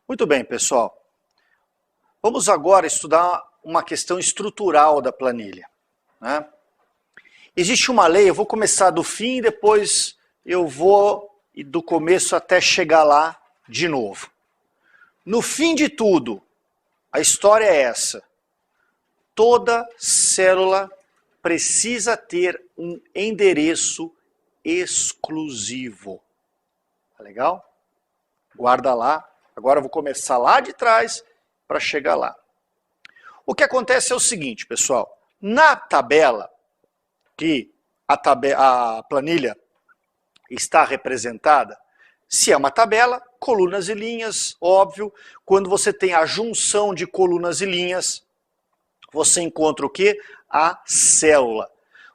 Muito bem, pessoal. Vamos agora estudar uma questão estrutural da planilha, né? Existe uma lei, eu vou começar do fim e depois eu vou do começo até chegar lá de novo. No fim de tudo, a história é essa. Toda célula precisa ter um endereço exclusivo. Tá legal? Guarda lá. Agora eu vou começar lá de trás para chegar lá. O que acontece é o seguinte, pessoal. Na tabela, que a planilha está representada, se é uma tabela, colunas e linhas, óbvio. Quando você tem a junção de colunas e linhas, você encontra o quê? A célula.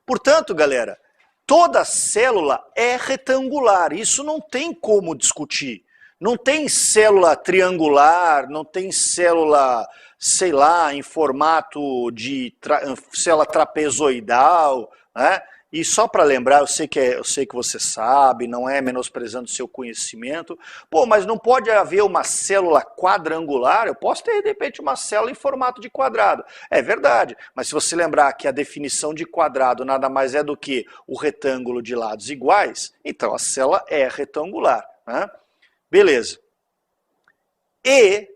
Portanto, galera, toda célula é retangular. Isso não tem como discutir. Não tem célula triangular, não tem célula, sei lá, em formato de célula trapezoidal, né? E só para lembrar, eu sei que você sabe, não é menosprezando o seu conhecimento. Pô, mas não pode haver uma célula quadrangular? Eu posso ter, de repente, uma célula em formato de quadrado. É verdade, mas se você lembrar que a definição de quadrado nada mais é do que o retângulo de lados iguais, então a célula é retangular, né? Beleza. E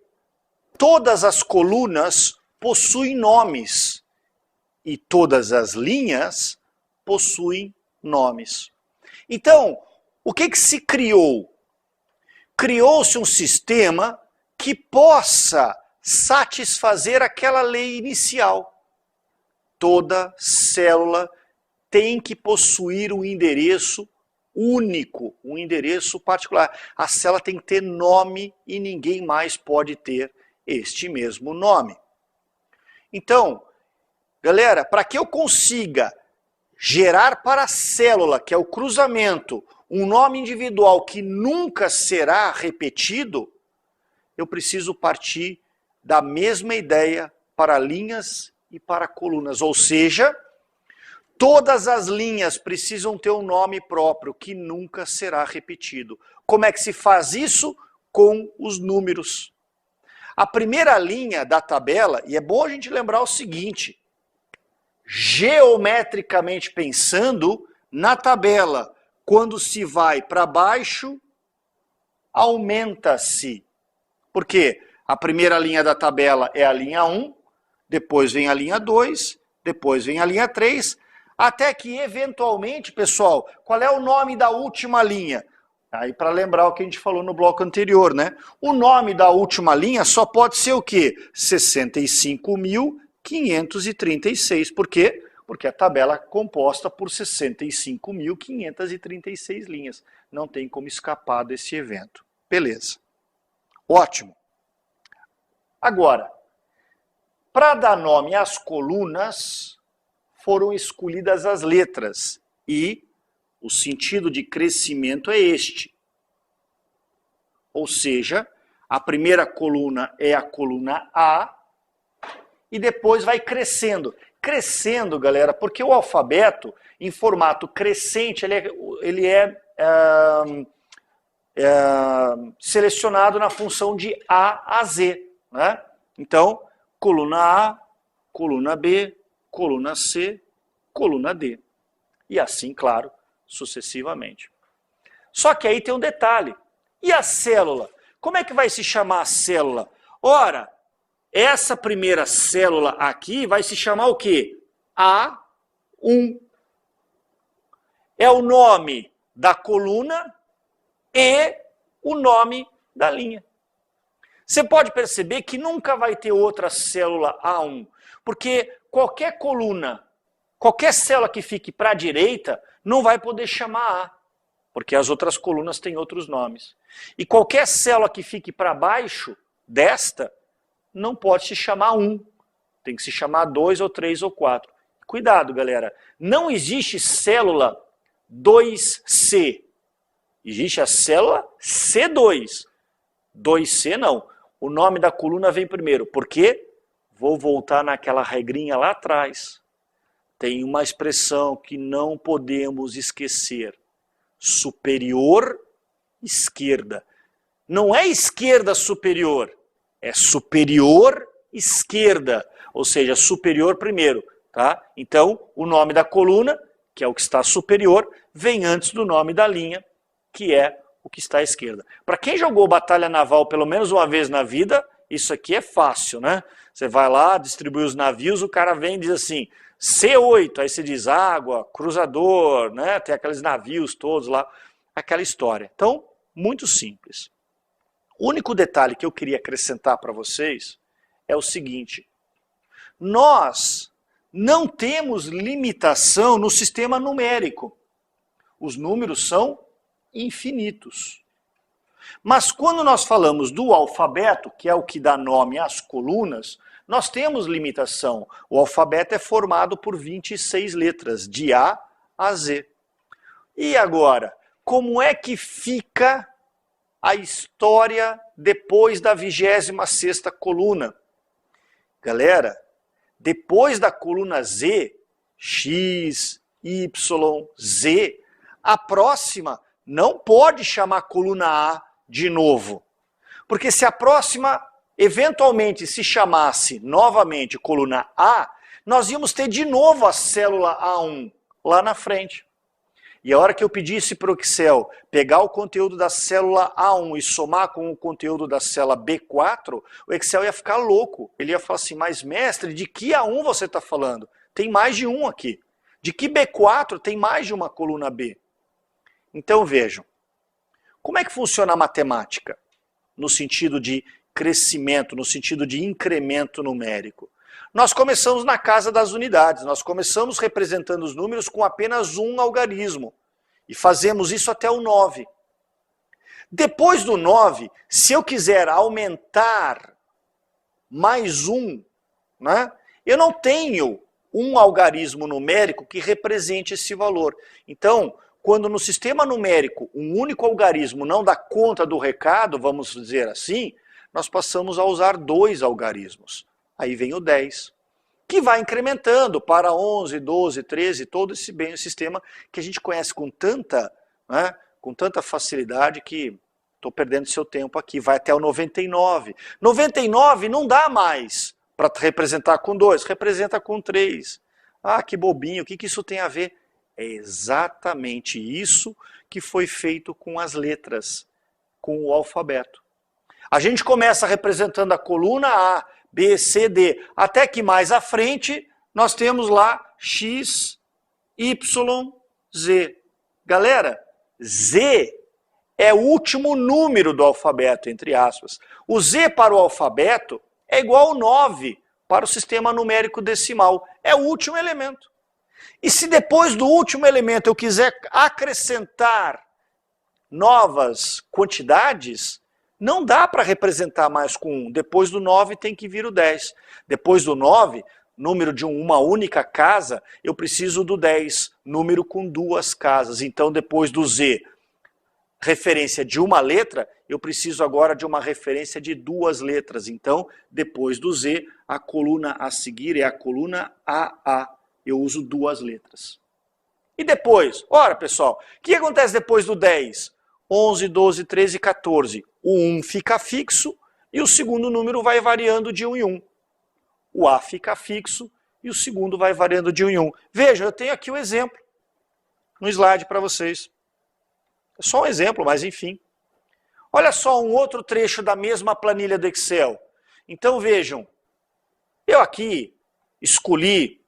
todas as colunas possuem nomes e todas as linhas possuem nomes. Então, o que se criou? Criou-se um sistema que possa satisfazer aquela lei inicial. Toda célula tem que possuir um endereço único, um endereço particular. A célula tem que ter nome e ninguém mais pode ter este mesmo nome. Então, galera, para que eu consiga gerar para a célula, que é o cruzamento, um nome individual que nunca será repetido, eu preciso partir da mesma ideia para linhas e para colunas, ou seja, todas as linhas precisam ter um nome próprio, que nunca será repetido. Como é que se faz isso? Com os números. A primeira linha da tabela, e é bom a gente lembrar o seguinte, geometricamente pensando, na tabela, quando se vai para baixo, aumenta-se. Por quê? A primeira linha da tabela é a linha 1, depois vem a linha 2, depois vem a linha 3, até que, eventualmente, pessoal, qual é o nome da última linha? Aí, para lembrar o que a gente falou no bloco anterior, né? O nome da última linha só pode ser o quê? 65.536. Por quê? Porque a tabela é composta por 65.536 linhas. Não tem como escapar desse evento. Beleza. Ótimo. Agora, para dar nome às colunas, foram escolhidas as letras e o sentido de crescimento é este. Ou seja, a primeira coluna é a coluna A e depois vai crescendo. Crescendo, galera, porque o alfabeto, em formato crescente, ele é selecionado na função de A a Z, né? Então, coluna A, coluna B, coluna C, coluna D. E assim, claro, sucessivamente. Só que aí tem um detalhe. E a célula? Como é que vai se chamar a célula? Ora, essa primeira célula aqui vai se chamar o quê? A1. É o nome da coluna e o nome da linha. Você pode perceber que nunca vai ter outra célula A1, porque qualquer coluna, qualquer célula que fique para a direita, não vai poder chamar A, porque as outras colunas têm outros nomes. E qualquer célula que fique para baixo desta, não pode se chamar 1, tem que se chamar 2 ou 3 ou 4. Cuidado, galera, não existe célula 2C, existe a célula C2. 2C não, o nome da coluna vem primeiro, por quê? Vou voltar naquela regrinha lá atrás. tem uma expressão que não podemos esquecer. Superior, esquerda. Não é esquerda superior, é superior, esquerda. Ou seja, superior primeiro. Tá? Então, o nome da coluna, que é o que está superior, vem antes do nome da linha, que é o que está à esquerda. Para quem jogou batalha naval pelo menos uma vez na vida, isso aqui é fácil, né? Você vai lá, distribui os navios, o cara vem e diz assim, C8, aí você diz água, cruzador, né? Tem aqueles navios todos lá, aquela história. Então, muito simples. O único detalhe que eu queria acrescentar para vocês é o seguinte, nós não temos limitação no sistema numérico. Os números são infinitos. Mas quando nós falamos do alfabeto, que é o que dá nome às colunas, nós temos limitação. O alfabeto é formado por 26 letras, de A a Z. E agora, como é que fica a história depois da 26ª coluna? Galera, depois da coluna Z, X, Y, Z, a próxima não pode chamar coluna A de novo. Porque se a próxima eventualmente se chamasse novamente coluna A, nós íamos ter de novo a célula A1 lá na frente. E a hora que eu pedisse para o Excel pegar o conteúdo da célula A1 e somar com o conteúdo da célula B4, o Excel ia ficar louco. Ele ia falar assim, mas mestre, de que A1 você está falando? Tem mais de um aqui. De que B4 tem mais de uma coluna B? Então vejam, como é que funciona a matemática? No sentido de crescimento, no sentido de incremento numérico. Nós começamos na casa das unidades, nós começamos representando os números com apenas um algarismo. E fazemos isso até o 9. Depois do 9, se eu quiser aumentar mais um, né, eu não tenho um algarismo numérico que represente esse valor. Então, quando no sistema numérico um único algarismo não dá conta do recado, vamos dizer assim, nós passamos a usar 2 algarismos. Aí vem o 10, que vai incrementando para 11, 12, 13, todo esse bem sistema que a gente conhece com tanta facilidade que estou perdendo seu tempo aqui. Vai até o 99. 99 não dá mais para representar com 2, representa com 3. Ah, que bobinho, o que isso tem a ver? É exatamente isso que foi feito com as letras, com o alfabeto. A gente começa representando a coluna A, B, C, D, até que mais à frente nós temos lá X, Y, Z. Galera, Z é o último número do alfabeto, entre aspas. O Z para o alfabeto é igual ao 9 para o sistema numérico decimal. É o último elemento. E se depois do último elemento eu quiser acrescentar novas quantidades, não dá para representar mais com 1. Depois do 9 tem que vir o 10. Depois do 9, número de uma única casa, eu preciso do 10, número com 2 casas. Então depois do Z, referência de uma letra, eu preciso agora de uma referência de 2 letras. Então, depois do Z, a coluna a seguir é a coluna AA. Eu uso 2 letras. E depois? Ora, pessoal, o que acontece depois do 10? 11, 12, 13, 14. O 1 fica fixo e o segundo número vai variando de 1 em 1. O A fica fixo e o segundo vai variando de 1 em 1. Vejam, eu tenho aqui o exemplo no slide para vocês. É só um exemplo, mas enfim. Olha só um outro trecho da mesma planilha do Excel. Então vejam, eu aqui escolhi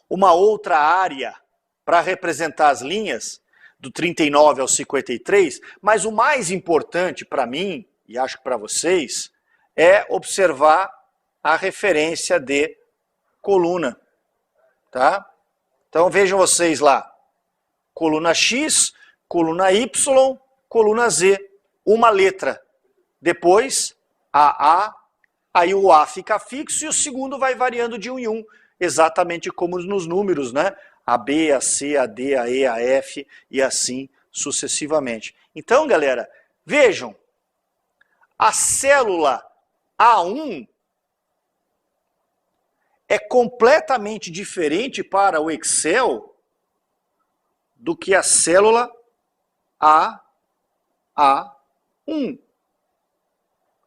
uma outra área para representar as linhas, do 39 ao 53, mas o mais importante para mim, e acho que para vocês, é observar a referência de coluna. Tá? Então vejam vocês lá, coluna X, coluna Y, coluna Z, uma letra. Depois, AA, aí o A fica fixo e o segundo vai variando de 1 em 1. Exatamente como nos números, né? A B, a C, a D, a E, a F e assim sucessivamente. Então, galera, vejam, a célula A1, é completamente diferente para o Excel do que a célula A1.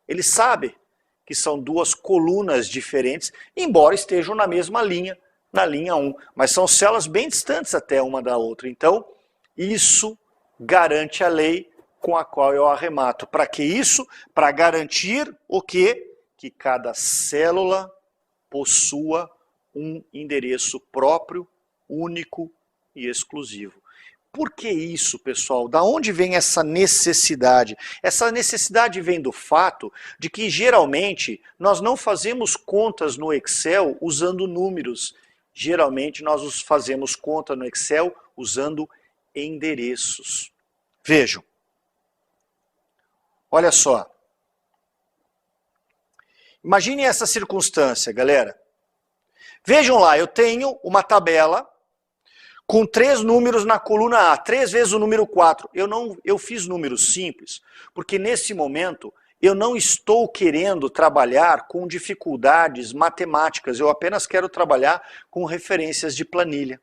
Ele sabe que são duas colunas diferentes, embora estejam na mesma linha, na linha 1. Mas são células bem distantes até uma da outra. Então, isso garante a lei com a qual eu arremato. Para que isso? Para garantir o quê? Que cada célula possua um endereço próprio, único e exclusivo. Por que isso, pessoal? Da onde vem essa necessidade? Essa necessidade vem do fato de que, geralmente, nós não fazemos contas no Excel usando números. Geralmente, nós fazemos conta no Excel usando endereços. Vejam. Olha só. Imaginem essa circunstância, galera. Vejam lá, eu tenho uma tabela com 3 números na coluna A, 3 vezes o número 4. Eu fiz números simples, porque nesse momento eu não estou querendo trabalhar com dificuldades matemáticas, eu apenas quero trabalhar com referências de planilha.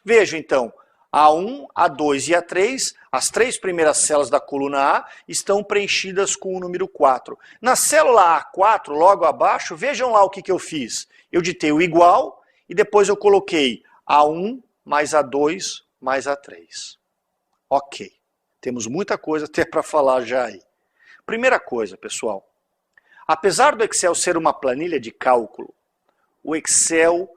Veja então, A1, A2 e A3, as 3 primeiras células da coluna A estão preenchidas com o número 4. Na célula A4, logo abaixo, vejam lá o que eu fiz. Eu ditei o igual e depois eu coloquei A1 mais A2 mais A3. Ok, temos muita coisa até para falar já aí. Primeira coisa, pessoal, apesar do Excel ser uma planilha de cálculo, o Excel,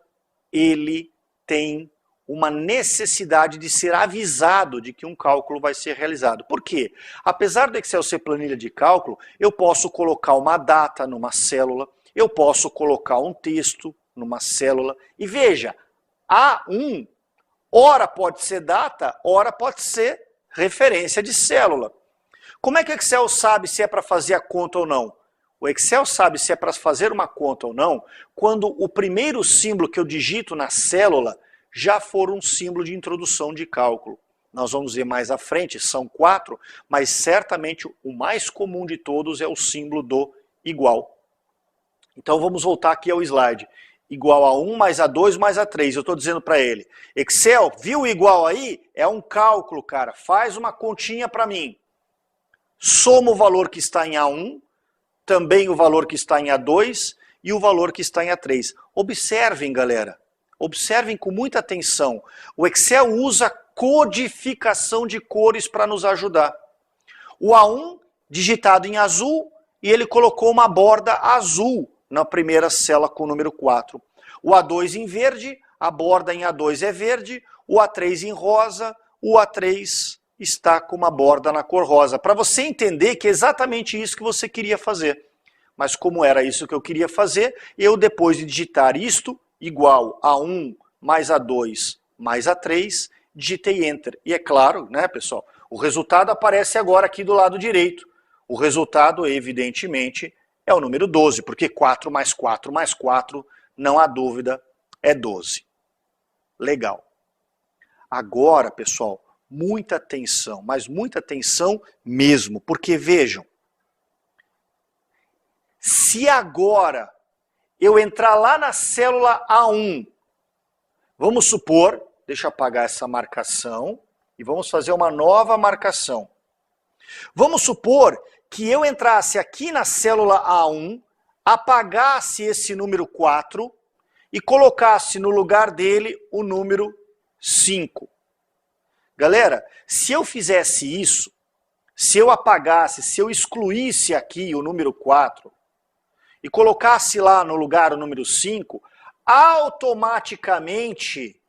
ele tem uma necessidade de ser avisado de que um cálculo vai ser realizado. Por quê? Apesar do Excel ser planilha de cálculo, eu posso colocar uma data numa célula, eu posso colocar um texto numa célula, e veja, A1, ora pode ser data, ora pode ser referência de célula. Como é que o Excel sabe se é para fazer a conta ou não? O Excel sabe se é para fazer uma conta ou não quando o primeiro símbolo que eu digito na célula já for um símbolo de introdução de cálculo. Nós vamos ver mais à frente, são 4, mas certamente o mais comum de todos é o símbolo do igual. Então vamos voltar aqui ao slide. Igual a 1 mais a 2 mais a 3. Eu estou dizendo para ele, Excel, viu o igual aí? É um cálculo, cara. Faz uma continha para mim. Soma o valor que está em A1, também o valor que está em A2 e o valor que está em A3. Observem, galera. Observem com muita atenção. O Excel usa codificação de cores para nos ajudar. O A1 digitado em azul e ele colocou uma borda azul na primeira célula com o número 4. O A2 em verde, a borda em A2 é verde, o A3 em rosa, o A3 está com uma borda na cor rosa. Para você entender que é exatamente isso que você queria fazer. Mas como era isso que eu queria fazer, eu depois de digitar isto, igual a 1 mais A2 mais A3, digitei Enter. E é claro, né, pessoal, o resultado aparece agora aqui do lado direito. O resultado, evidentemente, é o número 12, porque 4 mais 4 mais 4, não há dúvida, é 12. Legal. Agora, pessoal, muita atenção, mas muita atenção mesmo, porque vejam, se agora eu entrar lá na célula A1, vamos supor, deixa eu apagar essa marcação e vamos fazer uma nova marcação. Vamos supor que eu entrasse aqui na célula A1, apagasse esse número 4 e colocasse no lugar dele o número 5. Galera, se eu fizesse isso, se eu apagasse, se eu excluísse aqui o número 4 e colocasse lá no lugar o número 5, automaticamente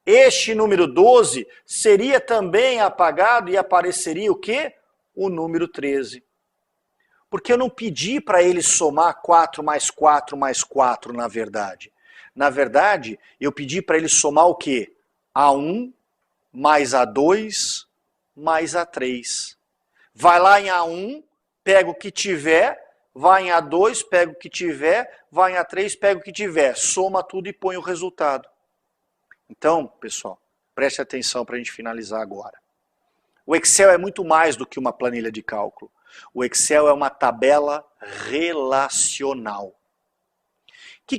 este número 12 seria também apagado e apareceria o quê? O número 13. Porque eu não pedi para ele somar 4 mais 4 mais 4, na verdade. Na verdade, eu pedi para ele somar o quê? A1 mais A2 mais A3. Vai lá em A1, pega o que tiver, vai em A2, pega o que tiver, vai em A3, pega o que tiver, soma tudo e põe o resultado. Então, pessoal, preste atenção para a gente finalizar agora. O Excel é muito mais do que uma planilha de cálculo. O Excel é uma tabela relacional.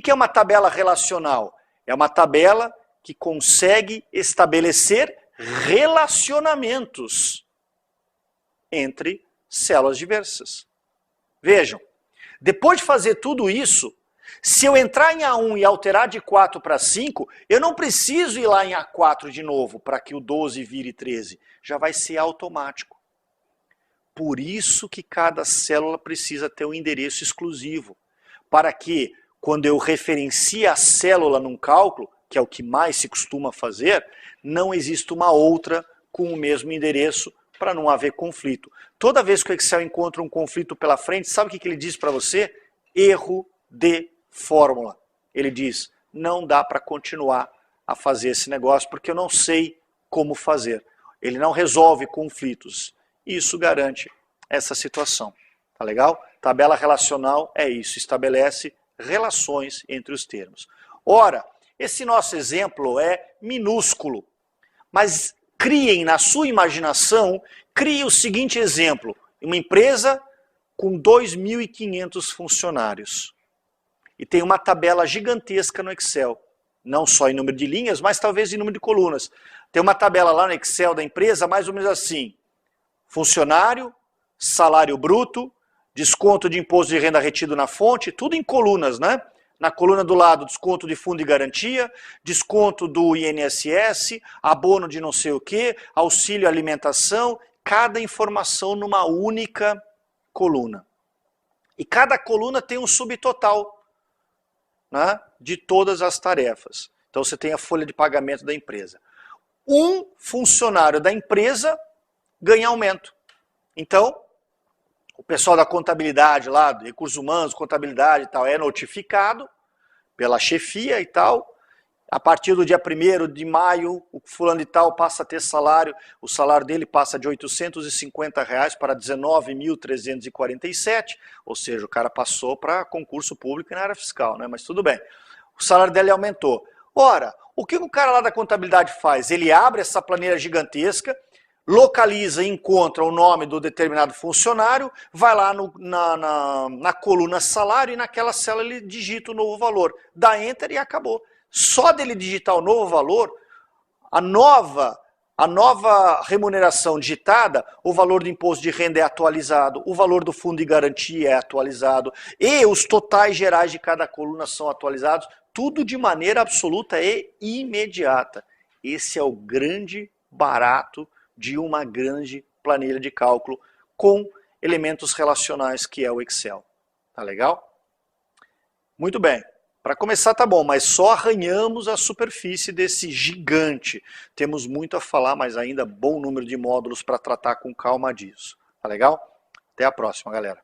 que é uma tabela relacional? É uma tabela que consegue estabelecer relacionamentos entre células diversas. Vejam, depois de fazer tudo isso, se eu entrar em A1 e alterar de 4 para 5, eu não preciso ir lá em A4 de novo para que o 12 vire 13. Já vai ser automático. Por isso que cada célula precisa ter um endereço exclusivo. Para que, quando eu referencie a célula num cálculo, que é o que mais se costuma fazer, não exista uma outra com o mesmo endereço para não haver conflito. Toda vez que o Excel encontra um conflito pela frente, sabe o que ele diz para você? Erro de fórmula. Ele diz, não dá para continuar a fazer esse negócio porque eu não sei como fazer. Ele não resolve conflitos. Isso garante essa situação. Tá legal? Tabela relacional é isso, estabelece relações entre os termos. Ora, esse nosso exemplo é minúsculo, mas criem na sua imaginação, crie o seguinte exemplo, uma empresa com 2.500 funcionários e tem uma tabela gigantesca no Excel, não só em número de linhas, mas talvez em número de colunas. Tem uma tabela lá no Excel da empresa mais ou menos assim, funcionário, salário bruto, desconto de imposto de renda retido na fonte, tudo em colunas, né? Na coluna do lado, desconto de fundo de garantia, desconto do INSS, abono de não sei o quê, auxílio alimentação, cada informação numa única coluna. E cada coluna tem um subtotal, né, de todas as tarefas. Então você tem a folha de pagamento da empresa. Um funcionário da empresa ganha aumento. Então, o pessoal da contabilidade lá, recursos humanos, contabilidade e tal, é notificado pela chefia e tal. A partir do dia 1º de maio, o fulano de tal passa a ter salário, o salário dele passa de R$ 850 para 19.347, ou seja, o cara passou para concurso público na área fiscal, né? Mas tudo bem. O salário dele aumentou. Ora, o que o cara lá da contabilidade faz? Ele abre essa planilha gigantesca, localiza e encontra o nome do determinado funcionário, vai lá na coluna salário e naquela célula ele digita o novo valor. Dá Enter e acabou. Só dele digitar o novo valor, a nova remuneração digitada, o valor do imposto de renda é atualizado, o valor do fundo de garantia é atualizado e os totais gerais de cada coluna são atualizados, tudo de maneira absoluta e imediata. Esse é o grande barato de uma grande planilha de cálculo com elementos relacionais que é o Excel. Tá legal? Muito bem. Para começar tá bom, mas só arranhamos a superfície desse gigante. Temos muito a falar, mas ainda bom número de módulos para tratar com calma disso. Tá legal? Até a próxima, galera.